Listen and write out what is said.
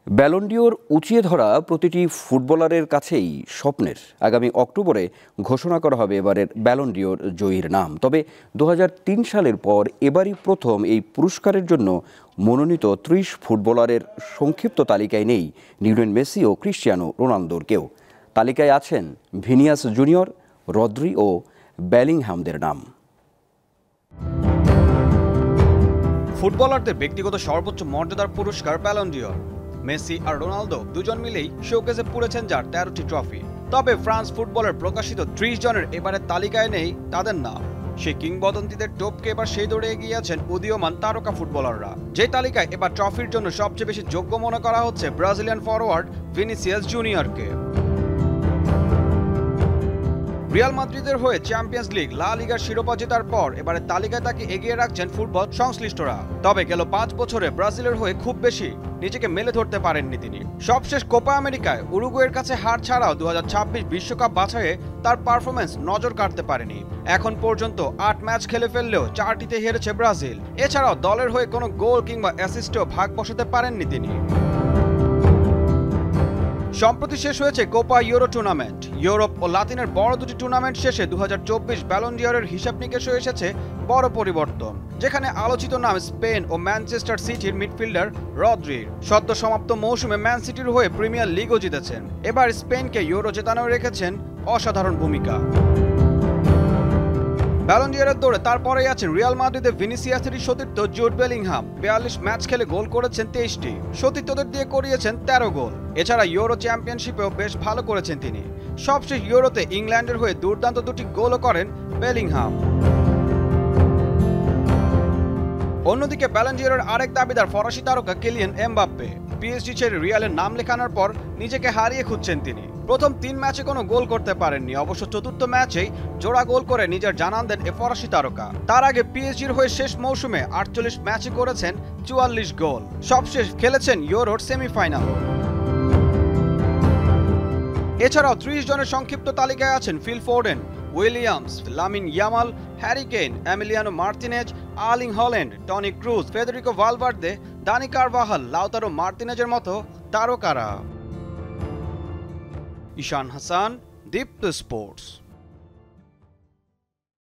Ballon d'Or উঁচিয়ে ধরা প্রতিটি ফুটবলারের কাছেই স্বপ্নের। আগামী অক্টোবরে ঘোষণা করা হবে এবারের ব্যালন ডিওর জয়ীর নাম। তবে ২০০৩ সালের পর এবারই প্রথম এই পুরস্কারের জন্য মনোনীত ৩০ ফুটবলারের সংক্ষিপ্ত তালিকায় নেই লিওনেল মেসি ও ক্রিস্টিয়ানো রোনালদোর কেউ। তালিকায় আছেন ভিনিয়াস জুনিয়র, রদ্রি ও বেলিংহামদের নাম। ফুটবলারদের ব্যক্তিগত সর্বোচ্চ মর্যাদার পুরস্কার ব্যালন ডিওর। মেসি আর রোনালদো দুজন মিলেই শোকেসে পুরেছেন যার ১৩টি ট্রফি। তবে ফ্রান্স ফুটবলের প্রকাশিত ৩০ জনের এবারের তালিকায় নেই তাদের নাম। সেই কিংবদন্তিদের টপকে এবার সেই দৌড়ে এগিয়ে আছেন উদীয়মান তারকা ফুটবলাররা। যে তালিকায় এবার ট্রফির জন্য সবচেয়ে বেশি যোগ্য মনে করা হচ্ছে ব্রাজিলিয়ান ফরওয়ার্ড ভিনিসিয়াস জুনিয়রকে। রিয়াল মাদ্রিদের হয়ে চ্যাম্পিয়ন্স লিগ, লা লিগার শিরোপা জেতার পর এবারে তালিকায় তাকে এগিয়ে রাখছেন ফুটবল সংশ্লিষ্টরা। তবে গেল ৫ বছরে ব্রাজিলের হয়ে খুব বেশি নিজেকে মেলে ধরতে পারেননি তিনি। সবশেষ কোপা আমেরিকায় উরুগুয়ের কাছে হার ছাড়াও ২০২৬ বিশ্বকাপ বাছাইয়ে তার পারফরমেন্স নজর কাটতে পারেনি। এখন পর্যন্ত ৮ ম্যাচ খেলে ফেললেও ৪টিতে হেরেছে ব্রাজিল। এছাড়াও দলের হয়ে কোনো গোল কিংবা অ্যাসিস্টেও ভাগ বসাতে পারেননি তিনি। সম্প্রতি শেষ হয়েছে কোপা ইউরো টুর্নামেন্ট। ইউরোপ ও লাতিনের বড় দুটি টুর্নামেন্ট শেষে ২০২৪ ব্যালন ডিওরের হিসাব নিকেশে এসেছে বড় পরিবর্তন, যেখানে আলোচিত নাম স্পেন ও ম্যানচেস্টার সিটির মিডফিল্ডার রদ্রির। সদ্য সমাপ্ত মৌসুমে ম্যান সিটির হয়ে প্রিমিয়ার লিগও জিতেছেন। এবার স্পেনকে ইউরো জেতানোয় রেখেছেন অসাধারণ ভূমিকা। ব্যালন ডিওরের দৌড়ে তারপরেই আছেন রিয়াল মাদ্রিদের ভিনিসিয়াসেরই সতীর্থ জুড বেলিংহাম। ৪২ ম্যাচ খেলে গোল করেছেন ২৩টি, সতীর্থদের দিয়ে করিয়েছেন ১৩ গোল। এছাড়া ইউরো চ্যাম্পিয়নশিপেও বেশ ভালো করেছেন তিনি। সবশেষ ইউরোতে ইংল্যান্ডের হয়ে দুর্দান্ত দুটি গোলও করেন বেলিংহাম। অন্যদিকে ব্যালন ডিওরের আরেক দাবিদার ফরাসি তারকা কিলিয়ান এমবাপ্পে। পিএসজি ছেড়ে রিয়ালের নাম লেখানোর পর নিজেকে হারিয়ে খুঁজছেন তিনি। প্রথম ৩ ম্যাচে কোনো গোল করতে পারেননি, অবশ্য চতুর্থ ম্যাচেই জোড়া গোল করে নিজের জানান দেন এ ফরাসি তারকা। তার আগে পিএসজির হয়ে শেষ মৌসুমে ৪৮ ম্যাচে করেছেন ৪৪ গোল। সবশেষ খেলেছেন ইউরোর সেমিফাইনাল। এছাড়াও ৩০ জনের সংক্ষিপ্ত তালিকায় আছেন Phil Foden, Williams, Lamine Yamal, Harry Kane, Emiliano Martinez, Erling Haaland, Toni Kroos, Federico Valverde, Dani Carvajal, Lautaro মার্তিনেজের মতো তারকারা। ঈশান হাসান, দীপ্ত স্পোর্টস।